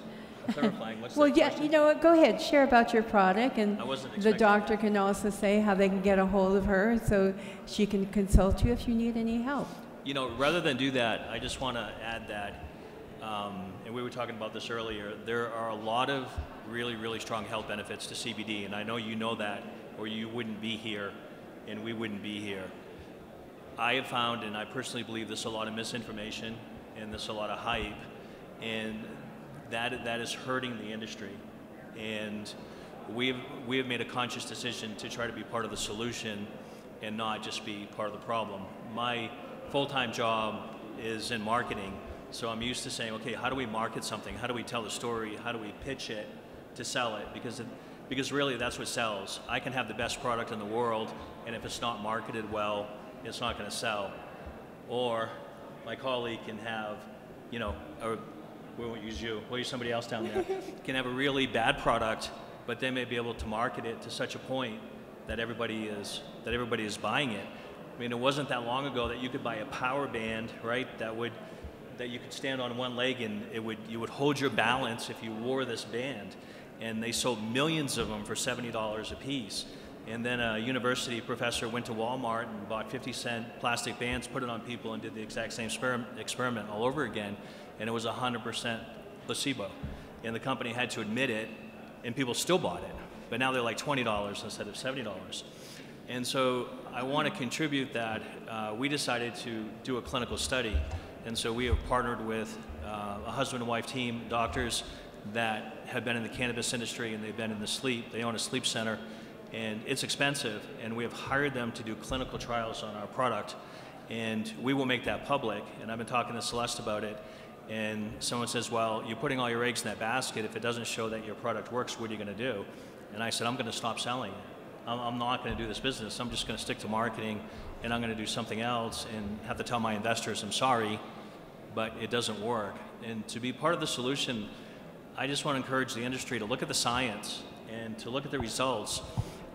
clarifying. What's
Well,
that
yeah,
question?
you know what, go ahead, share about your product, and
I wasn't
the
expecting
doctor can also say how they can get a hold of her so she can consult you if you need any help.
You know, rather than do that, I just want to add that, and we were talking about this earlier, there are a lot of really, really strong health benefits to CBD, and I know you know that, or you wouldn't be here, and we wouldn't be here. I have found, and I personally believe there's a lot of misinformation, and there's a lot of hype, and that is hurting the industry. And we have made a conscious decision to try to be part of the solution and not just be part of the problem. My full-time job is in marketing, so I'm used to saying, okay, how do we market something? How do we tell the story? How do we pitch it to sell it? Because really that's what sells. I can have the best product in the world, and if it's not marketed well, it's not going to sell. Or my colleague can have, you know, or we won't use you, we'll use somebody else down there, can have a really bad product, but they may be able to market it to such a point that everybody is buying it. I mean, it wasn't that long ago that you could buy a power band, right, that you could stand on one leg and you would hold your balance if you wore this band. And they sold millions of them for $70 a piece. And then a university professor went to Walmart and bought 50-cent plastic bands, put it on people, and did the exact same experiment all over again. And it was 100% placebo. And the company had to admit it, and people still bought it. But now they're like $20 instead of $70. And so I want to contribute that. We decided to do a clinical study. And so we have partnered with a husband and wife team, doctors that have been in the cannabis industry, and they've been in the sleep. They own a sleep center, and it's expensive. And we have hired them to do clinical trials on our product. And we will make that public. And I've been talking to Celeste about it. And someone says, well, you're putting all your eggs in that basket. If it doesn't show that your product works, what are you going to do? And I said, I'm going to stop selling it. I'm not going to do this business. I'm just going to stick to marketing, and I'm going to do something else and have to tell my investors, I'm sorry, but it doesn't work. And to be part of the solution, I just want to encourage the industry to look at the science and to look at the results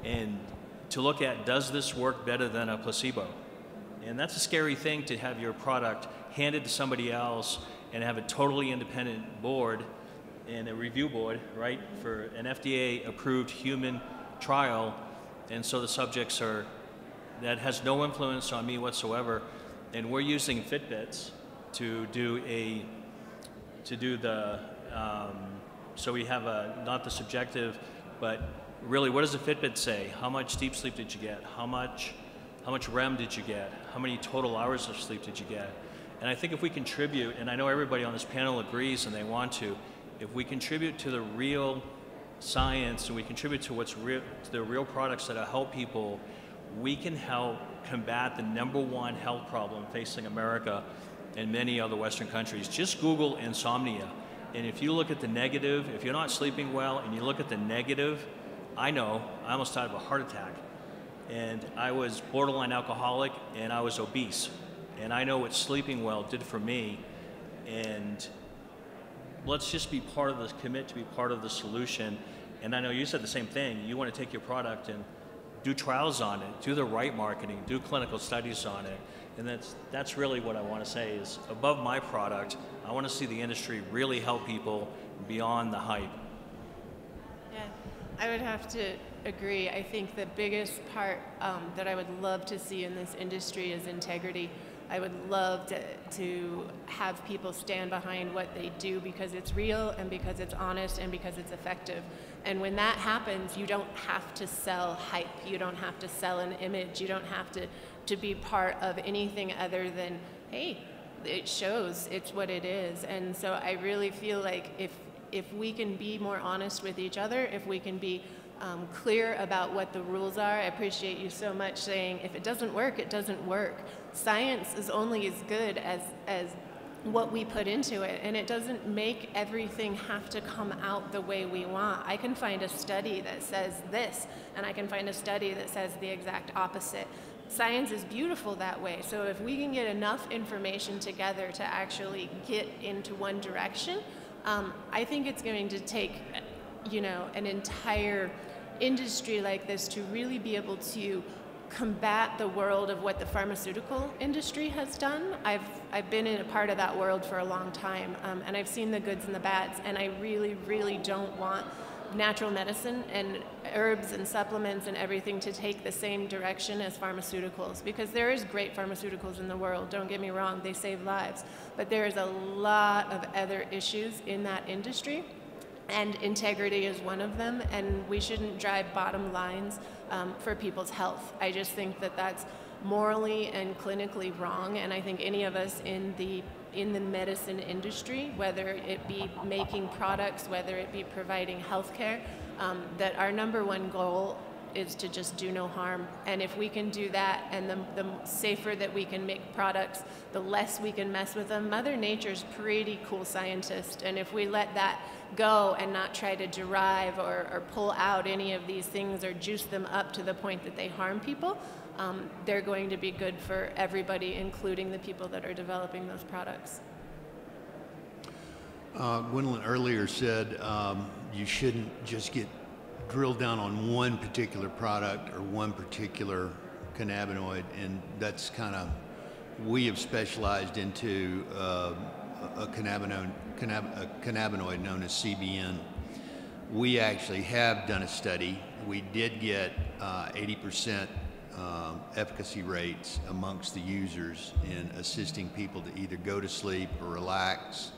and to look at, does this work better than a placebo? And that's a scary thing, to have your product handed to somebody else and have a totally independent board and a review board, right, for an FDA-approved human trial. And so the subjects that has no influence on me whatsoever. And we're using Fitbits to do so we have not the subjective, but really, what does the Fitbit say? How much deep sleep did you get? How much REM did you get? How many total hours of sleep did you get? And I think if we contribute, and I know everybody on this panel agrees and they want to, if we contribute to the real science and we contribute to the real products that help people, we can help combat the #1 health problem facing America and many other Western countries. Just Google insomnia. And if you look at the negative, if you're not sleeping well and you look at the negative, I know, I almost died of a heart attack. And I was borderline alcoholic and I was obese. And I know what sleeping well did for me. And let's just be part of this, commit to be part of the solution. And I know you said the same thing. You want to take your product and do trials on it, do the right marketing, do clinical studies on it. And that's really what I want to say is, above my product, I want to see the industry really help people beyond the hype.
Yeah, I would have to agree. I think the biggest part that I would love to see in this industry is integrity. I would love to have people stand behind what they do because it's real and because it's honest and because it's effective. And when that happens, you don't have to sell hype. You don't have to sell an image. You don't have to be part of anything other than, hey, it shows, it's what it is. And so I really feel like if we can be more honest with each other, if we can be clear about what the rules are. I appreciate you so much saying, if it doesn't work, it doesn't work. Science is only as good as what we put into it, and it doesn't make everything have to come out the way we want. I can find a study that says this, and I can find a study that says the exact opposite. Science is beautiful that way, so if we can get enough information together to actually get into one direction, I think it's going to take, you know, an entire industry like this to really be able to combat the world of what the pharmaceutical industry has done. I've been in a part of that world for a long time, and I've seen the goods and the bads, and I really, really don't want natural medicine and herbs and supplements and everything to take the same direction as pharmaceuticals, because there is great pharmaceuticals in the world, don't get me wrong, they save lives, but there is a lot of other issues in that industry, and integrity is one of them, and we shouldn't drive bottom lines for people's health. I just think that that's morally and clinically wrong, and I think any of us in the medicine industry, whether it be making products, whether it be providing health care, that our number one goal is to just do no harm. And if we can do that, and the safer that we can make products, the less we can mess with them. Mother Nature's pretty cool scientist, and if we let that go and not try to derive or pull out any of these things or juice them up to the point that they harm people, they're going to be good for everybody, including the people that are developing those products.
Gwendolyn earlier said you shouldn't just get drilled down on one particular product or one particular cannabinoid, and that's kind of, we have specialized into a cannabinoid known as CBN. We actually have done a study. We did get 80% efficacy rates amongst the users in assisting people to either go to sleep or relax.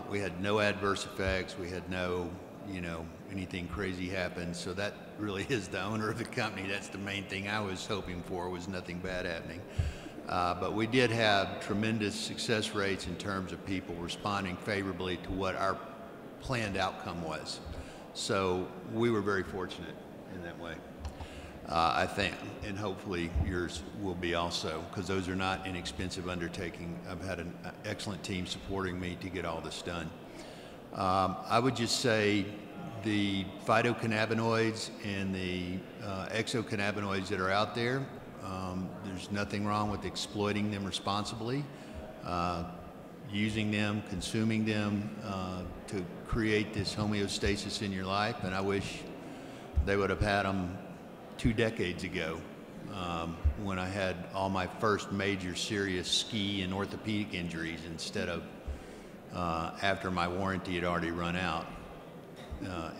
We had no adverse effects. We had no, you know, anything crazy happen. So that really is the owner of the company. That's the main thing I was hoping for, was nothing bad happening. But we did have tremendous success rates in terms of people responding favorably to what our planned outcome was. So we were very fortunate in that way. I think, and hopefully yours will be also, because those are not inexpensive undertaking. I've had an excellent team supporting me to get all this done. I would just say the phytocannabinoids and the exocannabinoids that are out there, there's nothing wrong with exploiting them responsibly, using them, consuming them to create this homeostasis in your life, and I wish they would have had them 2 decades ago, when I had all my first major serious ski and orthopedic injuries, instead of after my warranty had already run out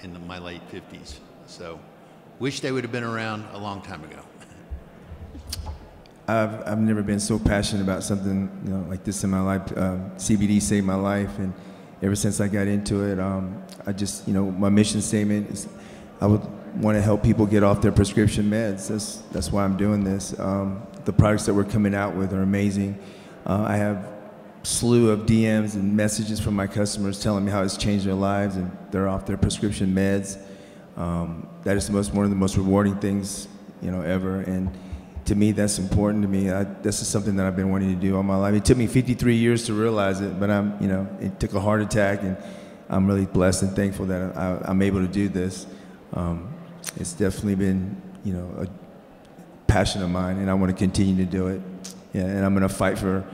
in my late 50s. So wish they would have been around a long time ago.
I've never been so passionate about something, you know, like this in my life. CBD saved my life, and ever since I got into it, I just, you know, my mission statement is I would want to help people get off their prescription meds. That's why I'm doing this. The products that we're coming out with are amazing. I have a slew of DMs and messages from my customers telling me how it's changed their lives and they're off their prescription meds. That is one of the most rewarding things, you know, ever. And to me, that's important to me. This is something that I've been wanting to do all my life. It took me 53 years to realize it, but you know, it took a heart attack, and I'm really blessed and thankful that I'm able to do this. It's definitely been, you know, a passion of mine, and I want to continue to do it. Yeah, and I'm going to fight for,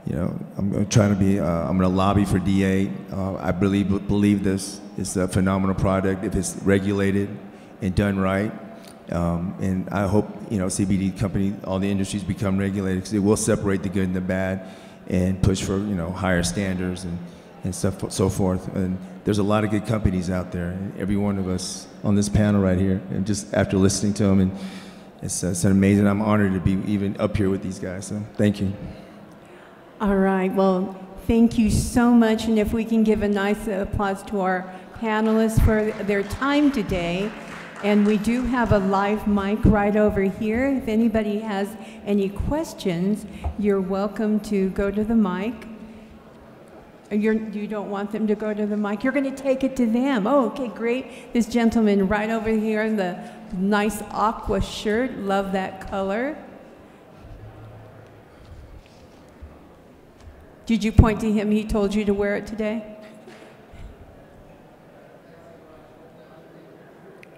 you know, I'm trying to be, I'm going to lobby for D8. I believe this is a phenomenal product if it's regulated and done right. And I hope, you know, CBD company, all the industries become regulated, because it will separate the good and the bad and push for, you know, higher standards and stuff, so forth. And there's a lot of good companies out there, and every one of us on this panel right here, and just after listening to them, and it's amazing. I'm honored to be even up here with these guys, so thank you.
All right, well, thank you so much, and if we can give a nice applause to our panelists for their time today. And we do have a live mic right over here. If anybody has any questions, you're welcome to go to the mic. You don't want them to go to the mic? You're going to take it to them. Oh, okay, great. This gentleman right over here in the nice aqua shirt. Love that color. Did you point to him? He told you to wear it today?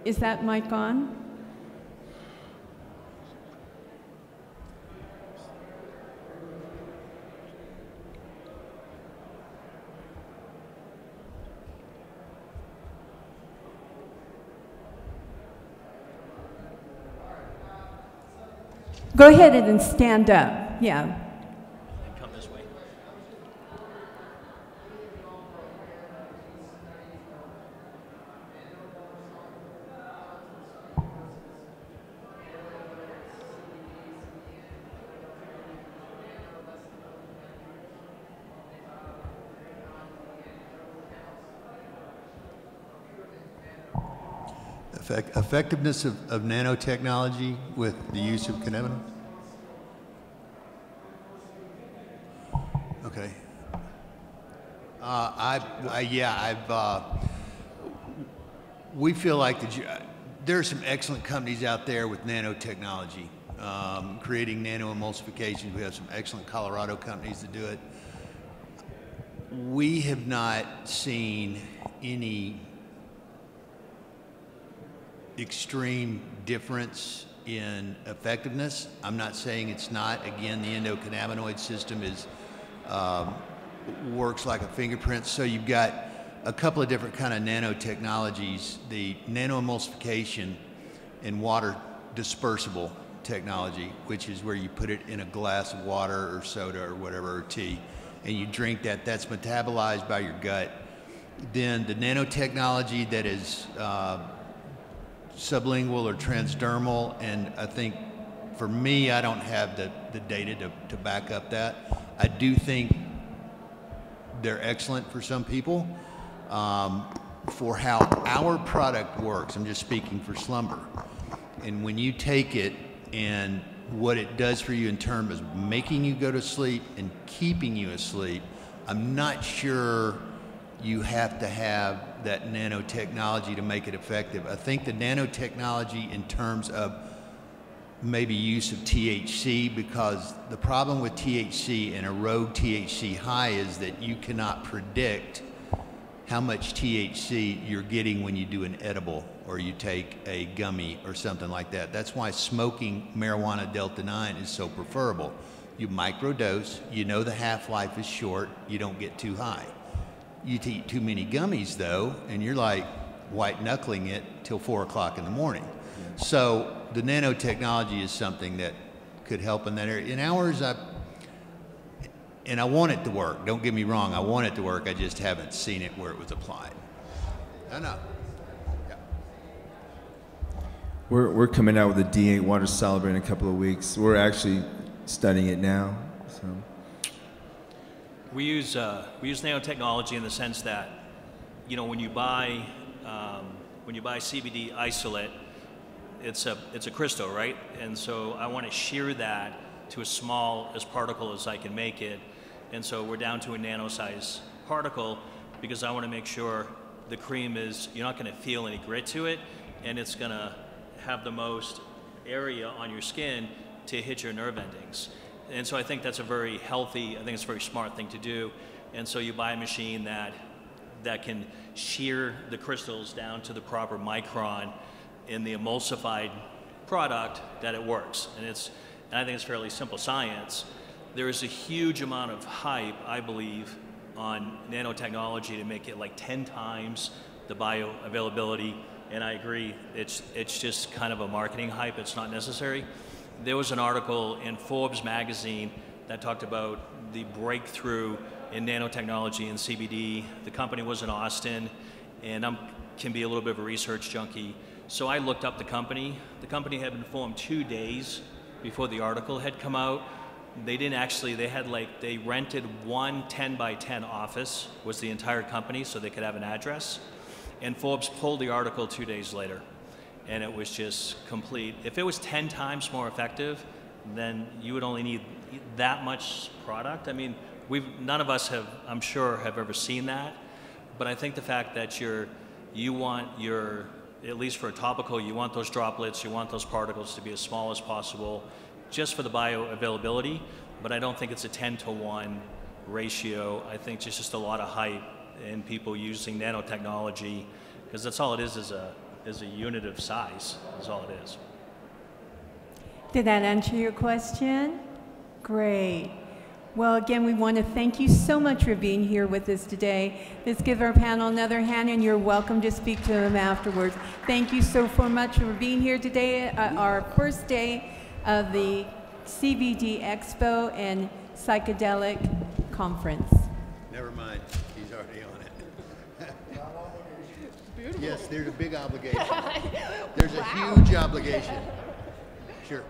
Is that mic on? Go ahead and stand up. Yeah.
And come this way.
Effectiveness of nanotechnology with the use of cannabinoids? Okay. We feel like there are some excellent companies out there with nanotechnology, creating nano-emulsifications. We have some excellent Colorado companies that do it. We have not seen any extreme difference in effectiveness. I'm not saying it's not. Again, the endocannabinoid system works like a fingerprint. So you've got a couple of different kind of nanotechnologies, the nanoemulsification and water dispersible technology, which is where you put it in a glass of water or soda or whatever, or tea, and you drink that. That's metabolized by your gut. Then the nanotechnology that is sublingual or transdermal, and I think for me, I don't have the data to back up that. I do think they're excellent for some people. For how our product works, I'm just speaking for Slumber, and when you take it and what it does for you in terms of making you go to sleep and keeping you asleep, I'm not sure you have to have that nanotechnology to make it effective. I think the nanotechnology in terms of maybe use of THC, because the problem with THC and a rogue THC high is that you cannot predict how much THC you're getting when you do an edible or you take a gummy or something like that. That's why smoking marijuana L-theanine is so preferable. You microdose, you know the half-life is short, you don't get too high. You eat too many gummies though, and you're like white knuckling it till 4 o'clock in the morning. So the nanotechnology is something that could help in that area. In ours, and I want it to work. Don't get me wrong, I want it to work. I just haven't seen it where it was applied. I know. Yeah.
We're coming out with a D8 water soluble in a couple of weeks. We're actually studying it now. So.
We use nanotechnology in the sense that, you know, when you buy CBD isolate, it's a crystal, right? And so I want to shear that to as small as particle as I can make it, and so we're down to a nano size particle because I want to make sure the cream you're not going to feel any grit to it, and it's going to have the most area on your skin to hit your nerve endings. And so I think that's a very healthy, I think it's a very smart thing to do. And so you buy a machine that can shear the crystals down to the proper micron in the emulsified product that it works. And I think it's fairly simple science. There is a huge amount of hype, I believe, on nanotechnology to make it like 10 times the bioavailability. And I agree, it's just kind of a marketing hype, it's not necessary. There was an article in Forbes magazine that talked about the breakthrough in nanotechnology and CBD. The company was in Austin, and I can be a little bit of a research junkie. So I looked up the company. The company had been formed 2 days before the article had come out. They didn't actually, they rented one 10 by 10 office, was the entire company, so they could have an address. And Forbes pulled the article 2 days later. And it was just complete. If it was 10 times more effective, then you would only need that much product. I mean, none of us have, I'm sure, have ever seen that. But I think the fact that you want your, at least for a topical, you want those droplets, you want those particles to be as small as possible, just for the bioavailability. But I don't think it's a 10-to-1 ratio. I think it's just a lot of hype and people using nanotechnology, because that's all it is a unit of size, is all it is.
Did that answer your question? Great. Well, again, we want to thank you so much for being here with us today. Let's give our panel another hand, and you're welcome to speak to them afterwards. Thank you so much for being here today, our first day of the CBD Expo and Psychedelic Conference.
Never mind, he's already on it. Yes, there's a big obligation. There's a huge obligation. Sure.